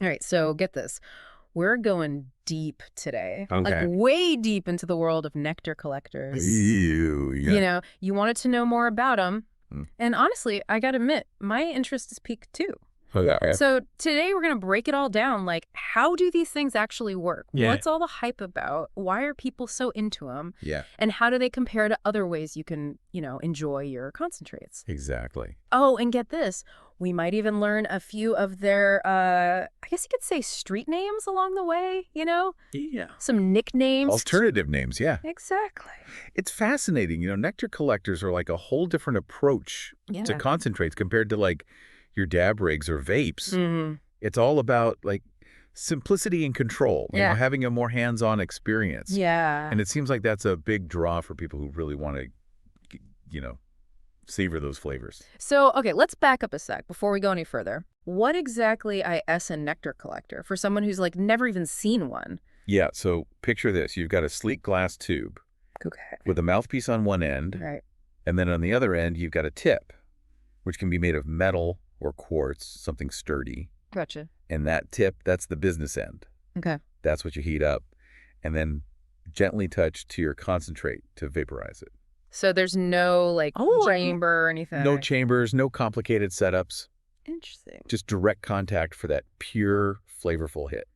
All right, so get this. We're going deep today, like Okay. way deep into the world of nectar collectors. Ew, yeah. You wanted to know more about them. Mm. And honestly, I got to admit, my interest is piqued too. Okay. So today we're going to break it all down. Like, how do these things actually work? Yeah. What's all the hype about? Why are people so into them? Yeah, And how do they compare to other ways you can, enjoy your concentrates? exactly. Oh, and get this. We might even learn a few of their, I guess you could say street names along the way, Yeah. Some nicknames. Alternative names, yeah. Exactly. It's fascinating. Nectar collectors are like a whole different approach Yeah. to concentrates compared to like your dab rigs or vapes. Mm-hmm. It's all about like simplicity and control, Yeah. having a more hands-on experience. Yeah. And it seems like that's a big draw for people who really want to, savor those flavors. So, okay, let's back up a sec before we go any further. What exactly is a nectar collector for someone who's like never even seen one? Yeah, so picture this. You've got a sleek glass tube Okay. with a mouthpiece on one end, Right. and then on the other end, you've got a tip, which can be made of metal or quartz, something sturdy. Gotcha. And that tip, that's the business end. Okay. That's what you heat up, and then gently touch to your concentrate to vaporize it. So there's no like chamber or anything. No chambers, no complicated setups, Interesting. just direct contact for that pure, flavorful hit.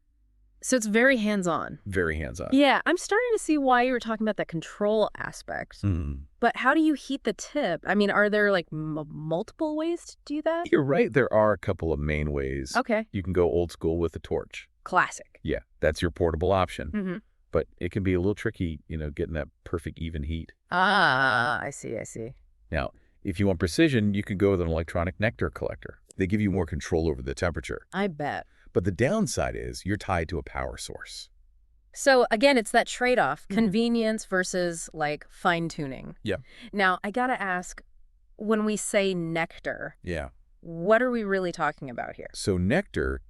So it's very hands-on. Very hands-on. Yeah, I'm starting to see why you were talking about that control aspect. Mm. But how do you heat the tip? I mean, are there like multiple ways to do that? You're right. There are a couple of main ways. Okay. You can go old school with a torch. Classic. Yeah, that's your portable option. Mm-hmm. But it can be a little tricky, getting that perfect even heat. Ah, I see. Now, if you want precision, you can go with an electronic nectar collector. They give you more control over the temperature. I bet. But the downside is you're tied to a power source. So again, it's that trade-off, convenience versus like fine-tuning. Yeah. Now, I gotta ask, when we say nectar, Yeah. what are we really talking about here? So nectar,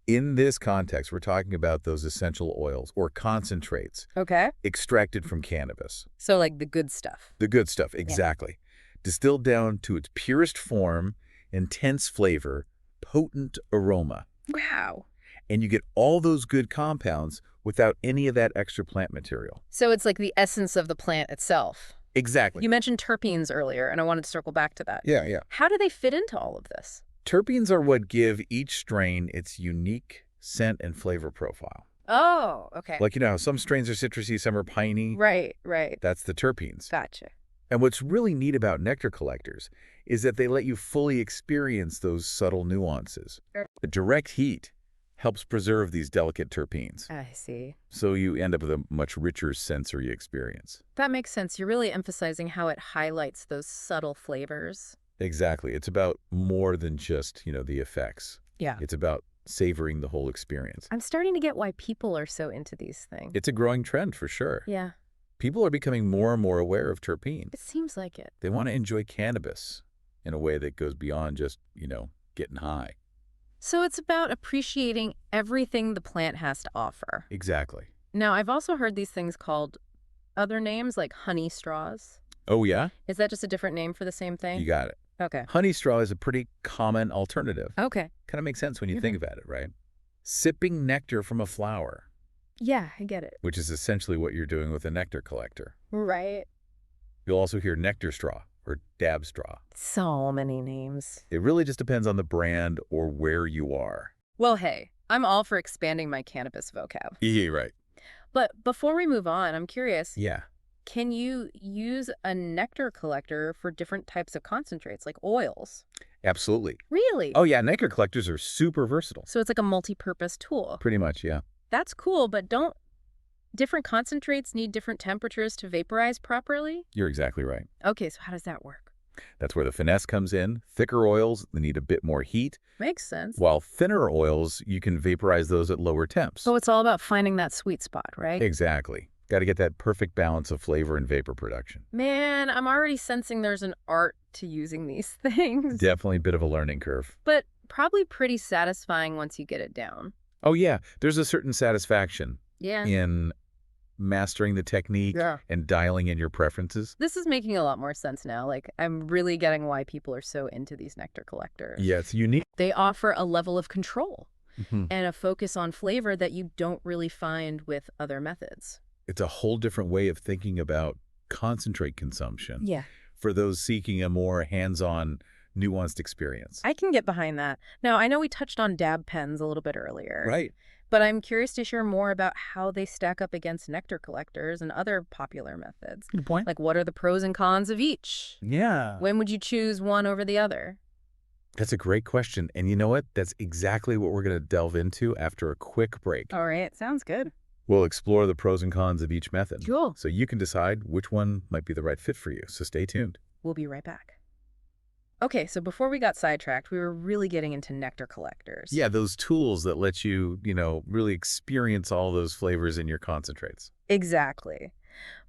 in this context, we're talking about those essential oils or concentrates Okay. extracted from cannabis. So like the good stuff. The good stuff, exactly. Distilled down to its purest form, intense flavor, potent aroma. Wow. And you get all those good compounds without any of that extra plant material. So it's like the essence of the plant itself. Exactly. You mentioned terpenes earlier, and I wanted to circle back to that. Yeah. How do they fit into all of this? Terpenes are what give each strain its unique scent and flavor profile. Oh, okay. Like, how some strains are citrusy, some are piney. Right. That's the terpenes. Gotcha. And what's really neat about nectar collectors is that they let you fully experience those subtle nuances. The direct heat helps preserve these delicate terpenes. I see. So you end up with a much richer sensory experience. That makes sense. You're really emphasizing how it highlights those subtle flavors. Exactly. It's about more than just, the effects. Yeah. It's about savoring the whole experience. I'm starting to get why people are so into these things. It's a growing trend for sure. Yeah. People are becoming more and more aware of terpenes. It seems like it. They want to enjoy cannabis in a way that goes beyond just, getting high. So it's about appreciating everything the plant has to offer. Exactly. Now, I've also heard these things called other names like honey straws. Oh, yeah? Is that just a different name for the same thing? You got it. Okay. Honey straw is a pretty common alternative. Okay. Kind of makes sense when you think about it, right? Sipping nectar from a flower, Yeah, I get it. which is essentially what you're doing with a nectar collector. Right. You'll also hear nectar straw or dab straw. So many names. It really just depends on the brand or where you are. Well, hey, I'm all for expanding my cannabis vocab. Yeah, right. But before we move on, I'm curious. Yeah. Can you use a nectar collector for different types of concentrates, like oils? Absolutely. Really? Oh, yeah. Nectar collectors are super versatile. So it's like a multi-purpose tool. Pretty much, yeah. That's cool, but don't different concentrates need different temperatures to vaporize properly? You're exactly right. Okay, so how does that work? That's where the finesse comes in. Thicker oils, they need a bit more heat, Makes sense. while thinner oils, you can vaporize those at lower temps. So it's all about finding that sweet spot, right? Exactly. Got to get that perfect balance of flavor and vapor production. Man, I'm already sensing there's an art to using these things. Definitely a bit of a learning curve. But probably pretty satisfying once you get it down. Oh, yeah. There's a certain satisfaction Yeah. in mastering the technique and dialing in your preferences. This is making a lot more sense now. Like, I'm really getting why people are so into these nectar collectors. Yeah, it's unique. They offer a level of control. Mhm. and a focus on flavor that you don't really find with other methods. It's a whole different way of thinking about concentrate consumption Yeah. for those seeking a more hands-on, nuanced experience. I can get behind that. Now, I know we touched on dab pens a little bit earlier, Right. but I'm curious to hear more about how they stack up against nectar collectors and other popular methods. Good point. Like, what are the pros and cons of each? Yeah. When would you choose one over the other? That's a great question. And you know what? That's exactly what we're going to delve into after a quick break. All right, sounds good. We'll explore the pros and cons of each method. Cool. So you can decide which one might be the right fit for you. So stay tuned. We'll be right back. Okay, so before we got sidetracked, we were really getting into nectar collectors. Yeah, those tools that let you, really experience all those flavors in your concentrates. Exactly.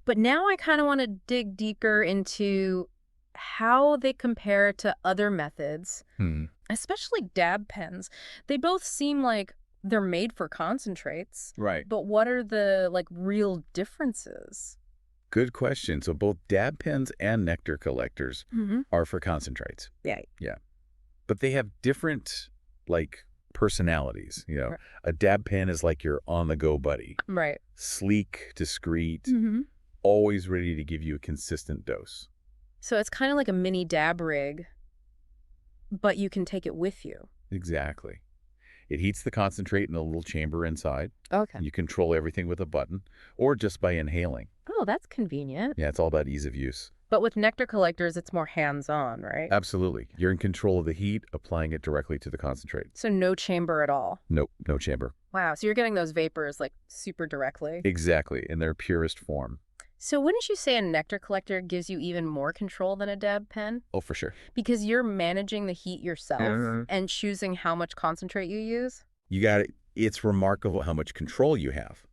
But now I kind of want to dig deeper into how they compare to other methods, especially dab pens. They both seem like they're made for concentrates, Right. but what are the real differences? Good question. So both dab pens and nectar collectors are for concentrates. Yeah. Yeah. But they have different, personalities. Right. A dab pen is like your on-the-go buddy. Right. Sleek, discreet, Mm-hmm. always ready to give you a consistent dose. So it's kind of like a mini dab rig, but you can take it with you. Exactly. It heats the concentrate in a little chamber inside. Okay. You control everything with a button or just by inhaling. Oh, that's convenient. Yeah, it's all about ease of use. But with nectar collectors, it's more hands-on, right? Absolutely. You're in control of the heat, applying it directly to the concentrate. So no chamber at all. Nope, no chamber. Wow, so you're getting those vapors super directly. Exactly, in their purest form. So wouldn't you say a nectar collector gives you even more control than a dab pen? Oh, for sure. Because you're managing the heat yourself Mhm. and choosing how much concentrate you use? You got it. It's remarkable how much control you have.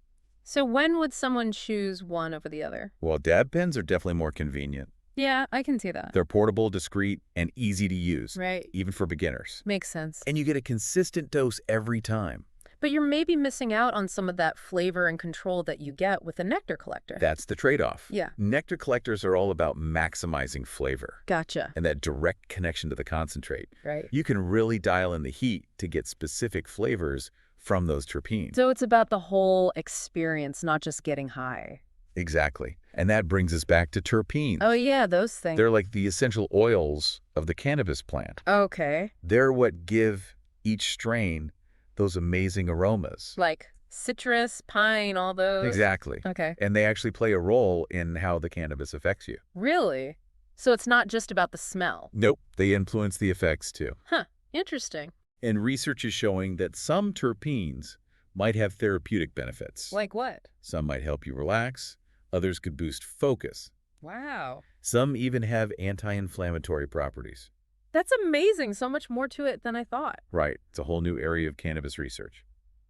So when would someone choose one over the other? Well, dab pens are definitely more convenient. Yeah, I can see that. They're portable, discreet, and easy to use, Right. even for beginners. Makes sense. And you get a consistent dose every time. But you're maybe missing out on some of that flavor and control that you get with a nectar collector. That's the trade-off. Yeah. Nectar collectors are all about maximizing flavor Gotcha. and that direct connection to the concentrate. Right. You can really dial in the heat to get specific flavors from those terpenes. So it's about the whole experience, not just getting high. Exactly. And that brings us back to terpenes. Oh, yeah, those things. They're like the essential oils of the cannabis plant. Okay. They're what give each strain those amazing aromas. Like citrus, pine, all those. Exactly. Okay. And they actually play a role in how the cannabis affects you. Really? So it's not just about the smell. Nope. They influence the effects too. Huh. Interesting. And research is showing that some terpenes might have therapeutic benefits. Like what? Some might help you relax. Others could boost focus. Wow. Some even have anti-inflammatory properties. That's amazing. So much more to it than I thought. Right. It's a whole new area of cannabis research.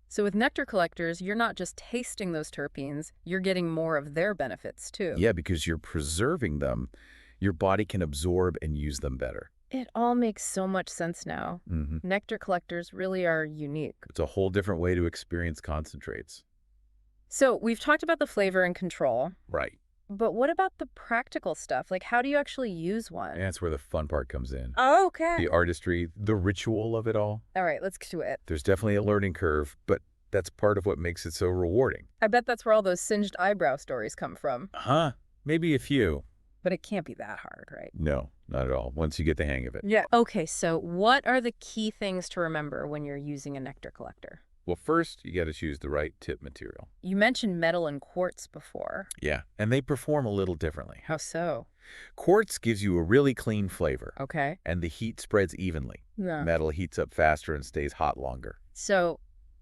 So with nectar collectors, you're not just tasting those terpenes, you're getting more of their benefits too. Yeah, because you're preserving them, your body can absorb and use them better. It all makes so much sense now. Mm-hmm. Nectar collectors really are unique. It's a whole different way to experience concentrates. So we've talked about the flavor and control, Right. but what about the practical stuff? Like, how do you actually use one? And that's where the fun part comes in. Oh, okay. The artistry, the ritual of it all. All right, let's get to it. There's definitely a learning curve, but that's part of what makes it so rewarding. I bet that's where all those singed eyebrow stories come from. Huh? Maybe a few. But it can't be that hard, right? No, not at all, once you get the hang of it. Yeah. Okay, so what are the key things to remember when you're using a nectar collector? Well, first, you got to choose the right tip material. You mentioned metal and quartz before. Yeah, and they perform a little differently. How so? Quartz gives you a really clean flavor, Okay. and the heat spreads evenly. Yeah. Metal heats up faster and stays hot longer. So,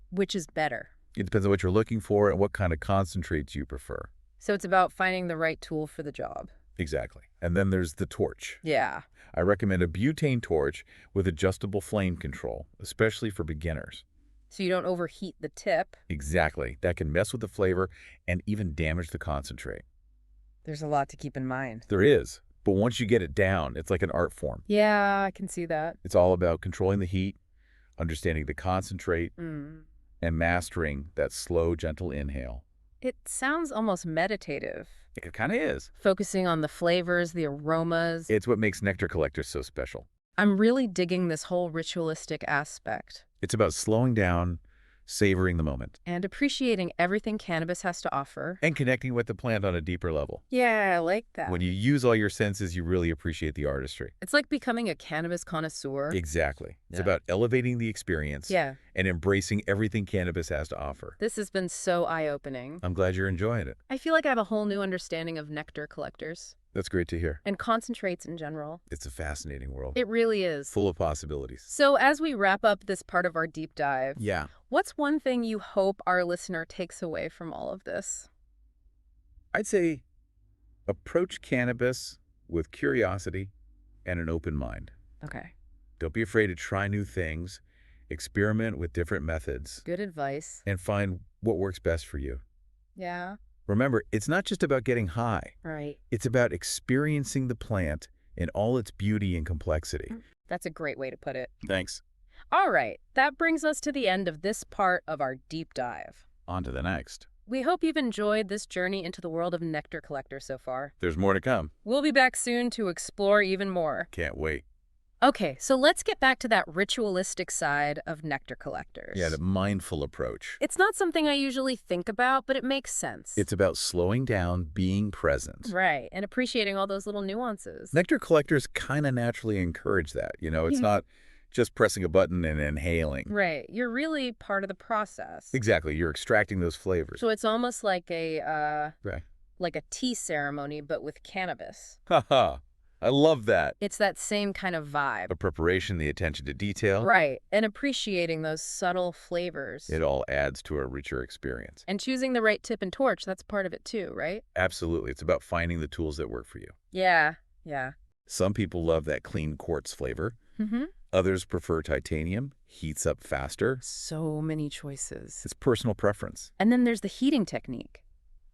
which is better? It depends on what you're looking for and what kind of concentrates you prefer. So it's about finding the right tool for the job. Exactly. And then there's the torch. Yeah. I recommend a butane torch with adjustable flame control, especially for beginners. So you don't overheat the tip. Exactly. That can mess with the flavor and even damage the concentrate. There's a lot to keep in mind. There is. But once you get it down, it's like an art form. Yeah, I can see that. It's all about controlling the heat, understanding the concentrate, and mastering that slow, gentle inhale. It sounds almost meditative. It kind of is. Focusing on the flavors, the aromas. It's what makes nectar collectors so special. I'm really digging this whole ritualistic aspect It's about slowing down, savoring the moment, and appreciating everything cannabis has to offer. and connecting with the plant on a deeper level. Yeah, I like that. When you use all your senses, you really appreciate the artistry. It's like becoming a cannabis connoisseur. Exactly. It's Yeah. about elevating the experience Yeah, and embracing everything cannabis has to offer. this has been so eye-opening. I'm glad you're enjoying it. I feel like I have a whole new understanding of nectar collectors That's great to hear. and concentrates in general. It's a fascinating world, It really is. full of possibilities. So as we wrap up this part of our deep dive, Yeah. what's one thing you hope our listener takes away from all of this? I'd say approach cannabis with curiosity and an open mind. Okay, Don't be afraid to try new things, experiment with different methods, good advice. and find what works best for you. Yeah, Remember, it's not just about getting high. right. It's about experiencing the plant in all its beauty and complexity. That's a great way to put it. Thanks. All right, that brings us to the end of this part of our deep dive. On to the next. We hope you've enjoyed this journey into the world of nectar collectors so far. There's more to come. We'll be back soon to explore even more. Can't wait. Okay, so let's get back to that ritualistic side of nectar collectors. Yeah, the mindful approach. It's not something I usually think about, but it makes sense. It's about slowing down, being present. Right, and appreciating all those little nuances. Nectar collectors kind of naturally encourage that. It's not just pressing a button and inhaling. Right, you're really part of the process. Exactly. You're extracting those flavors. So it's almost like Right. like a tea ceremony, but with cannabis. Haha. I love that. It's that same kind of The vibe. preparation, the attention to detail. Right, and appreciating those subtle flavors. It all adds to a richer experience. And choosing the right tip and torch, that's part of it too, right? Absolutely. It's about finding the tools that work for you. Yeah. Some people love that clean quartz flavor. Mm-hmm. Others prefer titanium, heats up faster. So many choices. It's personal preference. And then there's the heating technique.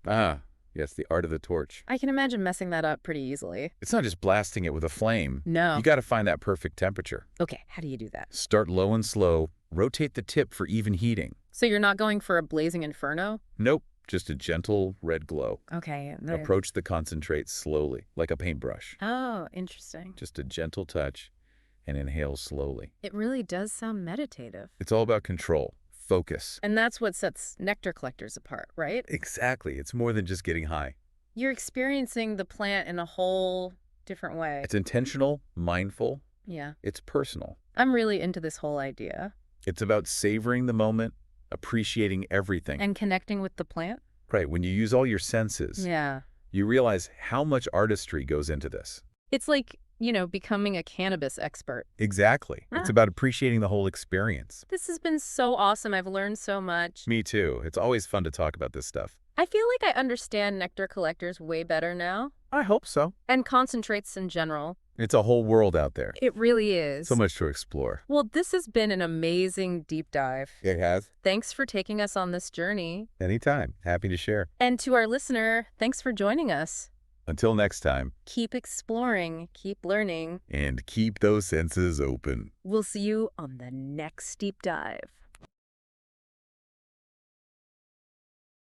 Ah, yes, the art of the torch. I can imagine messing that up pretty easily. It's not just blasting it with a flame. No. You got to find that perfect temperature. Okay, how do you do that? Start low and slow. Rotate the tip for even heating. So you're not going for a blazing inferno? Nope, just a gentle red glow. Okay. Approach the concentrate slowly, like a paintbrush. Oh, interesting. Just a gentle touch and inhale slowly. It really does sound meditative. It's all about control, focus. And that's what sets nectar collectors apart, right? Exactly. It's more than just getting high. You're experiencing the plant in a whole different way. It's intentional, mindful. Yeah. It's personal. I'm really into this whole idea. It's about savoring the moment, appreciating everything. And connecting with the plant? Right, when you use all your senses, Yeah. you realize how much artistry goes into this. It's like, becoming a cannabis expert. Exactly. It's about appreciating the whole experience. This has been so awesome. I've learned so much. Me too. It's always fun to talk about this stuff. I feel like I understand nectar collectors way better now. I hope so. And concentrates in general. It's a whole world out there. It really is. So much to explore. Well, this has been an amazing deep dive. It has. Thanks for taking us on this journey. Anytime. Happy to share. And to our listener, thanks for joining us. Until next time. Keep exploring, keep learning. And keep those senses open. We'll see you on the next deep dive.